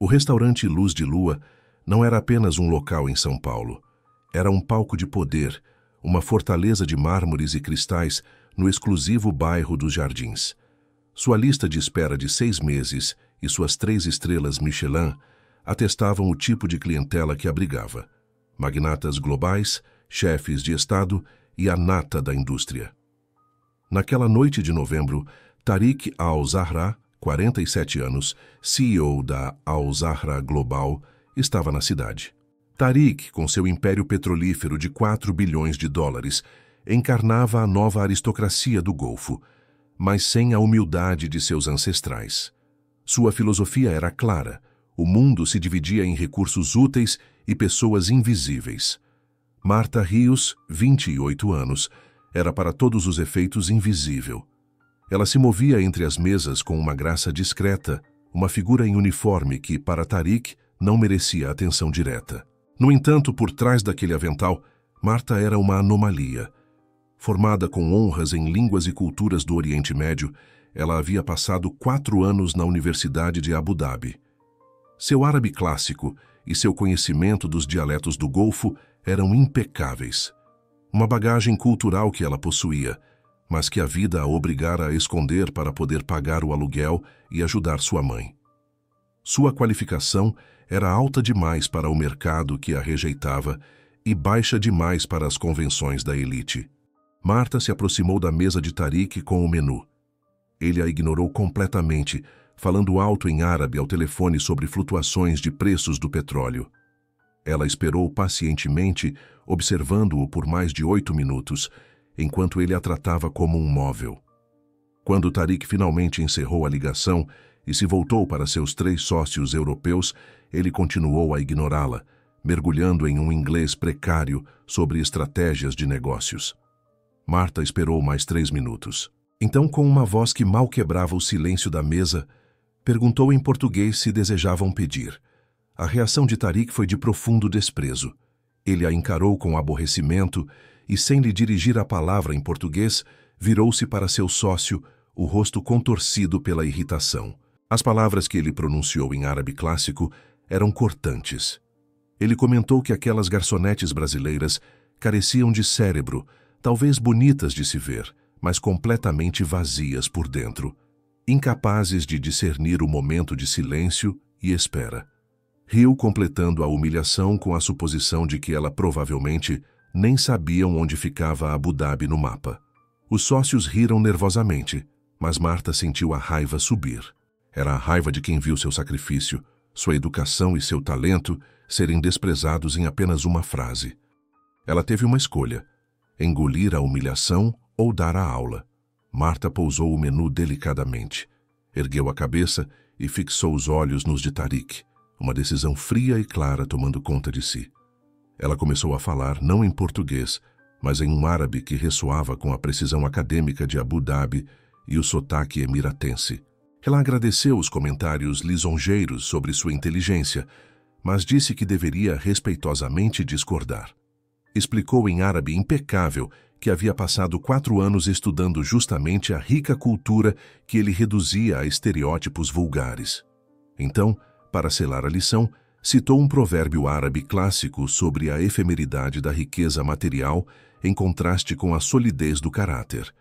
O restaurante Luz de Lua não era apenas um local em São Paulo. Era um palco de poder, uma fortaleza de mármores e cristais no exclusivo bairro dos Jardins. Sua lista de espera de 6 meses e suas 3 estrelas Michelin atestavam o tipo de clientela que abrigava: magnatas globais, chefes de Estado e a nata da indústria. Naquela noite de novembro, Tariq Al-Zahra, 47 anos, CEO da Al-Zahra Global, estava na cidade. Tariq, com seu império petrolífero de 4 bilhões de dólares, encarnava a nova aristocracia do Golfo, mas sem a humildade de seus ancestrais. Sua filosofia era clara: o mundo se dividia em recursos úteis e pessoas invisíveis. Marta Rios, 28 anos, era para todos os efeitos invisível. Ela se movia entre as mesas com uma graça discreta, uma figura em uniforme que, para Tariq, não merecia atenção direta. No entanto, por trás daquele avental, Marta era uma anomalia. Formada com honras em línguas e culturas do Oriente Médio, ela havia passado 4 anos na Universidade de Abu Dhabi. Seu árabe clássico e seu conhecimento dos dialetos do Golfo eram impecáveis. Uma bagagem cultural que ela possuía, mas que a vida a obrigara a esconder para poder pagar o aluguel e ajudar sua mãe. Sua qualificação era alta demais para o mercado que a rejeitava e baixa demais para as convenções da elite. Marta se aproximou da mesa de Tariq com o menu. Ele a ignorou completamente, falando alto em árabe ao telefone sobre flutuações de preços do petróleo. Ela esperou pacientemente, observando-o por mais de 8 minutos, enquanto ele a tratava como um móvel. Quando Tariq finalmente encerrou a ligação e se voltou para seus 3 sócios europeus, ele continuou a ignorá-la, mergulhando em um inglês precário sobre estratégias de negócios. Marta esperou mais 3 minutos. Então, com uma voz que mal quebrava o silêncio da mesa, perguntou em português se desejavam pedir. A reação de Tariq foi de profundo desprezo. Ele a encarou com aborrecimento e, sem lhe dirigir a palavra em português, virou-se para seu sócio, o rosto contorcido pela irritação. As palavras que ele pronunciou em árabe clássico eram cortantes. Ele comentou que aquelas garçonetes brasileiras careciam de cérebro, talvez bonitas de se ver, mas completamente vazias por dentro, incapazes de discernir o momento de silêncio e espera. Riu, completando a humilhação com a suposição de que ela provavelmente nem sabiam onde ficava Abu Dhabi no mapa. Os sócios riram nervosamente, mas Marta sentiu a raiva subir. Era a raiva de quem viu seu sacrifício, sua educação e seu talento serem desprezados em apenas uma frase. Ela teve uma escolha: engolir a humilhação ou dar a aula. Marta pousou o menu delicadamente, ergueu a cabeça e fixou os olhos nos de Tariq, uma decisão fria e clara tomando conta de si. Ela começou a falar não em português, mas em um árabe que ressoava com a precisão acadêmica de Abu Dhabi e o sotaque emiratense. Ela agradeceu os comentários lisonjeiros sobre sua inteligência, mas disse que deveria respeitosamente discordar. Explicou em árabe impecável que havia passado 4 anos estudando justamente a rica cultura que ele reduzia a estereótipos vulgares. Então, para selar a lição, citou um provérbio árabe clássico sobre a efemeridade da riqueza material em contraste com a solidez do caráter.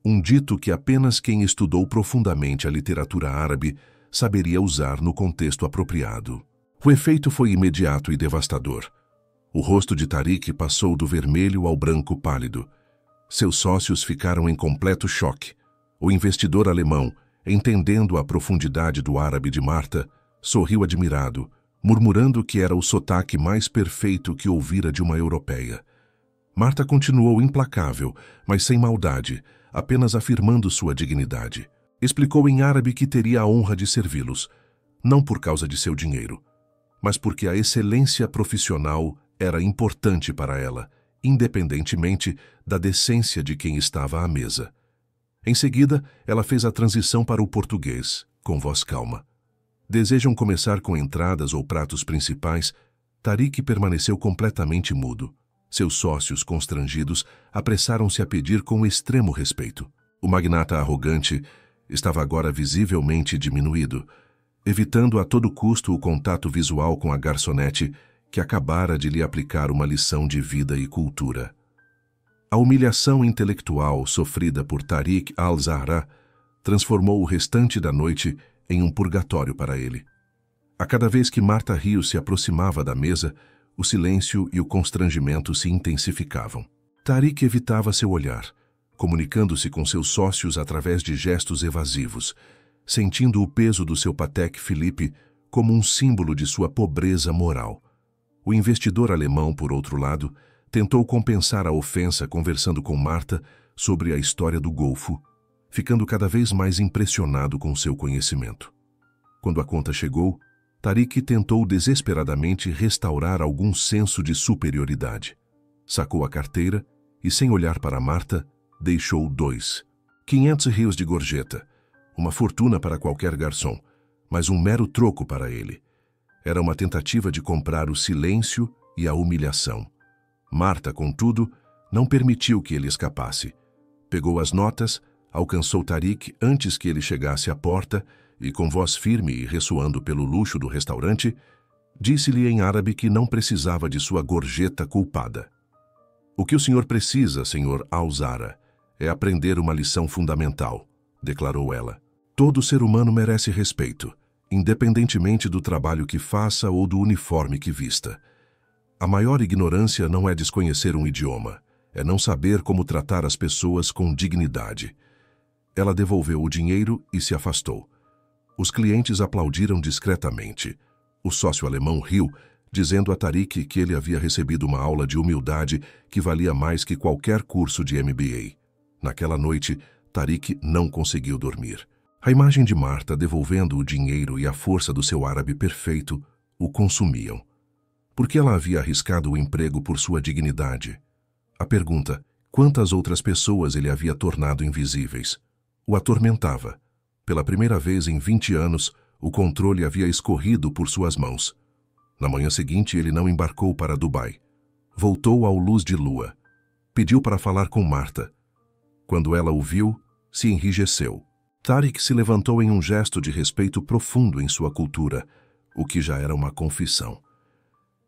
Um dito que apenas quem estudou profundamente a literatura árabe saberia usar no contexto apropriado. O efeito foi imediato e devastador. O rosto de Tariq passou do vermelho ao branco pálido. Seus sócios ficaram em completo choque. O investidor alemão, entendendo a profundidade do árabe de Marta, sorriu admirado, murmurando que era o sotaque mais perfeito que ouvira de uma europeia. Marta continuou implacável, mas sem maldade, apenas afirmando sua dignidade. Explicou em árabe que teria a honra de servi-los, não por causa de seu dinheiro, mas porque a excelência profissional era importante para ela, independentemente da decência de quem estava à mesa. Em seguida, ela fez a transição para o português, com voz calma. Desejam começar com entradas ou pratos principais? Tariq permaneceu completamente mudo. Seus sócios, constrangidos, apressaram-se a pedir com extremo respeito. O magnata arrogante estava agora visivelmente diminuído. evitando a todo custo o contato visual com a garçonete que acabara de lhe aplicar uma lição de vida e cultura. A humilhação intelectual sofrida por Tariq al-Zahra transformou o restante da noite em um purgatório para ele. A cada vez que Martha Rios se aproximava da mesa, o silêncio e o constrangimento se intensificavam. Tariq evitava seu olhar, comunicando-se com seus sócios através de gestos evasivos, sentindo o peso do seu Patek Philippe como um símbolo de sua pobreza moral. O investidor alemão, por outro lado, tentou compensar a ofensa conversando com Martha sobre a história do Golfo, ficando cada vez mais impressionado com seu conhecimento. Quando a conta chegou, Tariq tentou desesperadamente restaurar algum senso de superioridade. Sacou a carteira e, sem olhar para Martha, deixou 500 rios de gorjeta, uma fortuna para qualquer garçom, mas um mero troco para ele. Era uma tentativa de comprar o silêncio e a humilhação. Martha, contudo, não permitiu que ele escapasse. Pegou as notas, alcançou Tariq antes que ele chegasse à porta e, com voz firme e ressoando pelo luxo do restaurante, disse-lhe em árabe que não precisava de sua gorjeta culpada. "O que o senhor precisa, senhor al-Zahra, é aprender uma lição fundamental", declarou ela. "Todo ser humano merece respeito, independentemente do trabalho que faça ou do uniforme que vista. A maior ignorância não é desconhecer um idioma, é não saber como tratar as pessoas com dignidade." Ela devolveu o dinheiro e se afastou. Os clientes aplaudiram discretamente. O sócio alemão riu, dizendo a Tariq que ele havia recebido uma aula de humildade que valia mais que qualquer curso de MBA. Naquela noite, Tariq não conseguiu dormir. A imagem de Martha devolvendo o dinheiro e a força do seu árabe perfeito o consumiam. Por que ela havia arriscado o emprego por sua dignidade? A pergunta, quantas outras pessoas ele havia tornado invisíveis, o atormentava. Pela primeira vez em 20 anos, o controle havia escorrido por suas mãos. Na manhã seguinte, ele não embarcou para Dubai. Voltou ao Luz de Lua. Pediu para falar com Martha. Quando ela o viu, se enrijeceu. Tariq se levantou em um gesto de respeito profundo em sua cultura, o que já era uma confissão.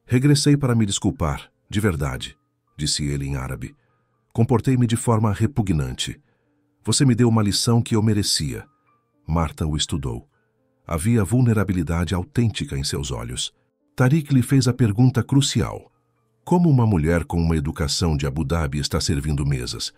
"Regressei para me desculpar, de verdade", disse ele em árabe. "Comportei-me de forma repugnante. Você me deu uma lição que eu merecia." Martha o estudou. Havia vulnerabilidade autêntica em seus olhos. Tariq lhe fez a pergunta crucial. Como uma mulher com uma educação de Abu Dhabi está servindo mesas?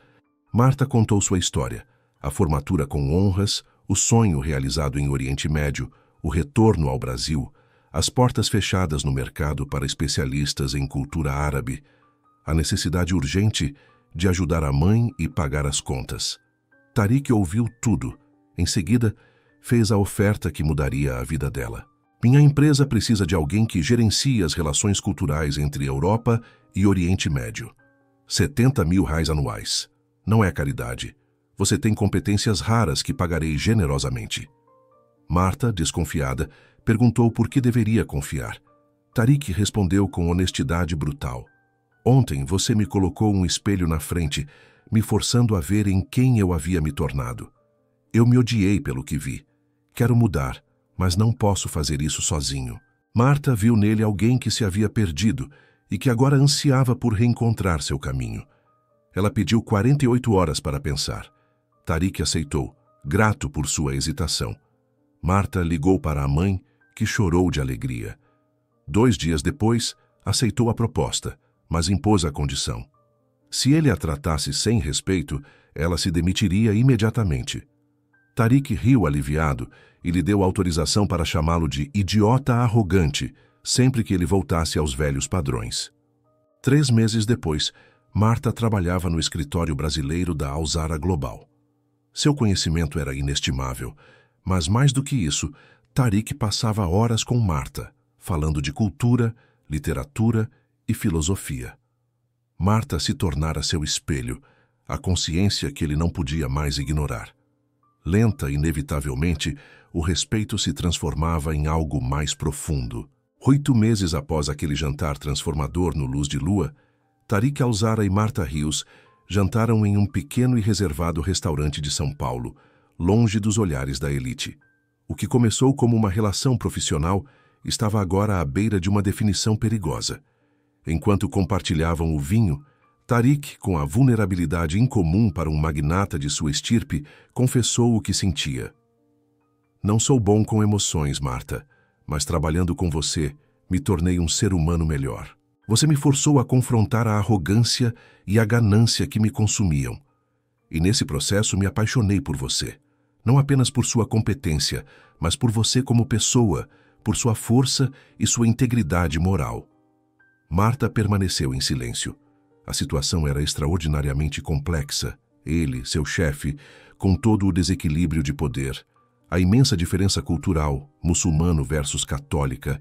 Martha contou sua história. A formatura com honras, o sonho realizado em Oriente Médio, o retorno ao Brasil, as portas fechadas no mercado para especialistas em cultura árabe, a necessidade urgente de ajudar a mãe e pagar as contas. Tariq ouviu tudo. Em seguida, fez a oferta que mudaria a vida dela. "Minha empresa precisa de alguém que gerencie as relações culturais entre Europa e Oriente Médio. 70 mil reais anuais. Não é caridade. Você tem competências raras que pagarei generosamente." Martha, desconfiada, perguntou por que deveria confiar. Tariq respondeu com honestidade brutal. "Ontem você me colocou um espelho na frente, me forçando a ver em quem eu havia me tornado. Eu me odiei pelo que vi. Quero mudar, mas não posso fazer isso sozinho." Martha viu nele alguém que se havia perdido e que agora ansiava por reencontrar seu caminho. Ela pediu 48 horas para pensar. Tariq aceitou, grato por sua hesitação. Martha ligou para a mãe, que chorou de alegria. 2 dias depois, aceitou a proposta, mas impôs a condição. Se ele a tratasse sem respeito, ela se demitiria imediatamente. Tariq riu aliviado e lhe deu autorização para chamá-lo de idiota arrogante sempre que ele voltasse aos velhos padrões. 3 meses depois, Martha trabalhava no escritório brasileiro da al-Zahra Global. Seu conhecimento era inestimável, mas mais do que isso, Tariq passava horas com Martha, falando de cultura, literatura e filosofia. Martha se tornara seu espelho, a consciência que ele não podia mais ignorar. Lenta, inevitavelmente, o respeito se transformava em algo mais profundo. 8 meses após aquele jantar transformador no Luz de Lua, Tariq al-Zahra e Martha Rios jantaram em um pequeno e reservado restaurante de São Paulo, longe dos olhares da elite. O que começou como uma relação profissional estava agora à beira de uma definição perigosa. Enquanto compartilhavam o vinho, Tariq, com a vulnerabilidade incomum para um magnata de sua estirpe, confessou o que sentia. Não sou bom com emoções, Marta, mas trabalhando com você, me tornei um ser humano melhor. Você me forçou a confrontar a arrogância e a ganância que me consumiam. E nesse processo me apaixonei por você. Não apenas por sua competência, mas por você como pessoa, por sua força e sua integridade moral. Marta permaneceu em silêncio. A situação era extraordinariamente complexa. Ele, seu chefe, com todo o desequilíbrio de poder, a imensa diferença cultural, muçulmano versus católica,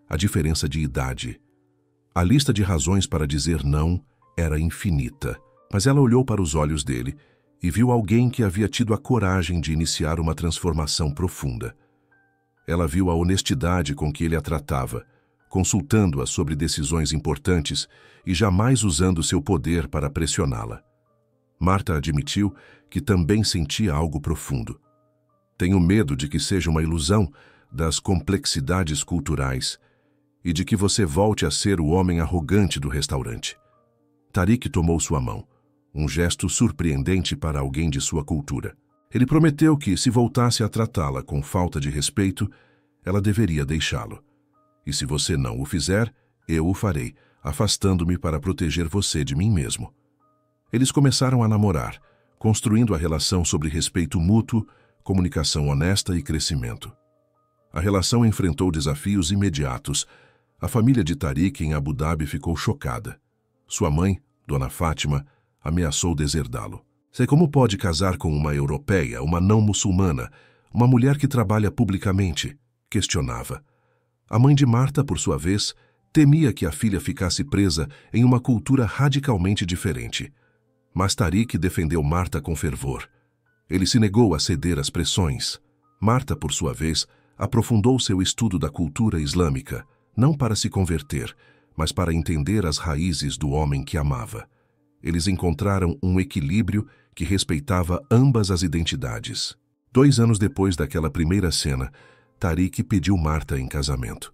a diferença de idade. A lista de razões para dizer não era infinita, mas ela olhou para os olhos dele e viu alguém que havia tido a coragem de iniciar uma transformação profunda. Ela viu a honestidade com que ele a tratava, consultando-a sobre decisões importantes e jamais usando seu poder para pressioná-la. Marta admitiu que também sentia algo profundo. Tenho medo de que seja uma ilusão das complexidades culturais e de que você volte a ser o homem arrogante do restaurante. Tariq tomou sua mão, um gesto surpreendente para alguém de sua cultura. Ele prometeu que, se voltasse a tratá-la com falta de respeito, ela deveria deixá-lo. E se você não o fizer, eu o farei, afastando-me para proteger você de mim mesmo. Eles começaram a namorar, construindo a relação sobre respeito mútuo, comunicação honesta e crescimento. A relação enfrentou desafios imediatos. A família de Tariq em Abu Dhabi ficou chocada. Sua mãe, Dona Fátima, ameaçou deserdá-lo. Sei como pode casar com uma europeia, uma não muçulmana, uma mulher que trabalha publicamente, questionava. A mãe de Marta, por sua vez, temia que a filha ficasse presa em uma cultura radicalmente diferente. Mas Tariq defendeu Marta com fervor. Ele se negou a ceder às pressões. Marta, por sua vez, aprofundou seu estudo da cultura islâmica, não para se converter, mas para entender as raízes do homem que amava. Eles encontraram um equilíbrio que respeitava ambas as identidades. 2 anos depois daquela primeira cena, Tariq pediu Marta em casamento.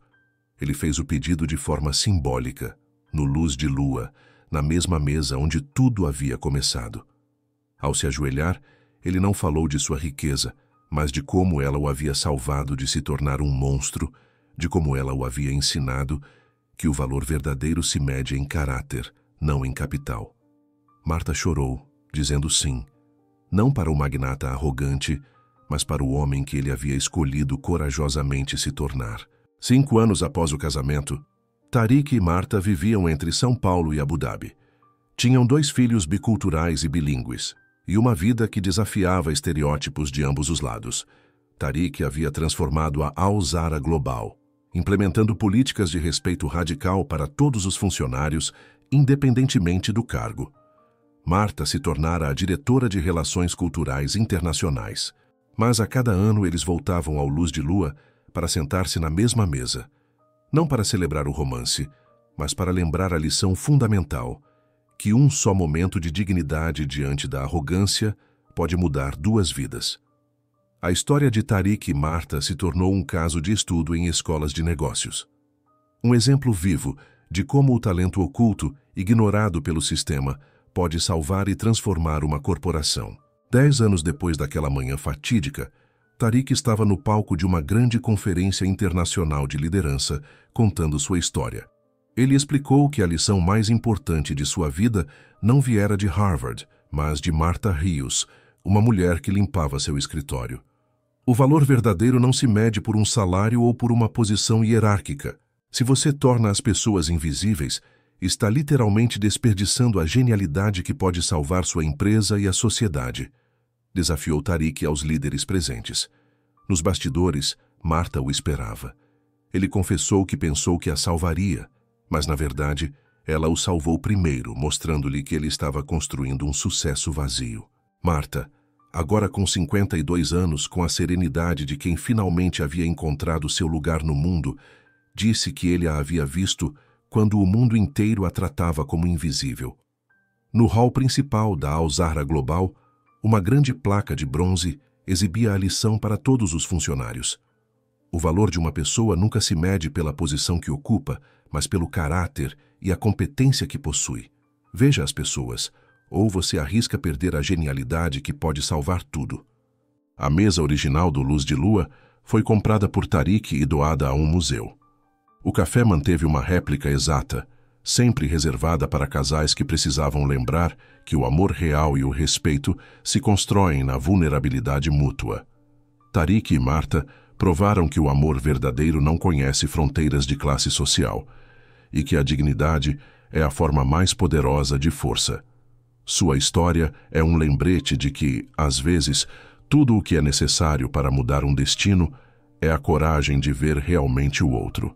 Ele fez o pedido de forma simbólica, no luz de lua, na mesma mesa onde tudo havia começado. Ao se ajoelhar, ele não falou de sua riqueza, mas de como ela o havia salvado de se tornar um monstro, de como ela o havia ensinado que o valor verdadeiro se mede em caráter, não em capital. Marta chorou, dizendo sim, não para o magnata arrogante, mas para o homem que ele havia escolhido corajosamente se tornar. 5 anos após o casamento, Tariq e Marta viviam entre São Paulo e Abu Dhabi. Tinham 2 filhos biculturais e bilíngues, e uma vida que desafiava estereótipos de ambos os lados. Tariq havia transformado a Al Zahra Global, implementando políticas de respeito radical para todos os funcionários, independentemente do cargo. Marta se tornara a diretora de Relações Culturais Internacionais. Mas a cada ano eles voltavam ao luz de lua para sentar-se na mesma mesa. Não para celebrar o romance, mas para lembrar a lição fundamental, que um só momento de dignidade diante da arrogância pode mudar 2 vidas. A história de Tariq e Marta se tornou um caso de estudo em escolas de negócios. Um exemplo vivo de como o talento oculto, ignorado pelo sistema, pode salvar e transformar uma corporação. 10 anos depois daquela manhã fatídica, Tariq estava no palco de uma grande conferência internacional de liderança, contando sua história. Ele explicou que a lição mais importante de sua vida não viera de Harvard, mas de Martha Rios, uma mulher que limpava seu escritório. O valor verdadeiro não se mede por um salário ou por uma posição hierárquica. Se você torna as pessoas invisíveis, está literalmente desperdiçando a genialidade que pode salvar sua empresa e a sociedade. Desafiou Tariq aos líderes presentes. Nos bastidores, Marta o esperava. Ele confessou que pensou que a salvaria, mas, na verdade, ela o salvou primeiro, mostrando-lhe que ele estava construindo um sucesso vazio. Marta, agora com 52 anos, com a serenidade de quem finalmente havia encontrado seu lugar no mundo, disse que ele a havia visto quando o mundo inteiro a tratava como invisível. No hall principal da Al Zahra Global, uma grande placa de bronze exibia a lição para todos os funcionários. O valor de uma pessoa nunca se mede pela posição que ocupa, mas pelo caráter e a competência que possui. Veja as pessoas, ou você arrisca perder a genialidade que pode salvar tudo. A mesa original do Luz de Lua foi comprada por Tariq e doada a um museu. O café manteve uma réplica exata, sempre reservada para casais que precisavam lembrar que o amor real e o respeito se constroem na vulnerabilidade mútua. Tariq e Marta provaram que o amor verdadeiro não conhece fronteiras de classe social e que a dignidade é a forma mais poderosa de força. Sua história é um lembrete de que, às vezes, tudo o que é necessário para mudar um destino é a coragem de ver realmente o outro.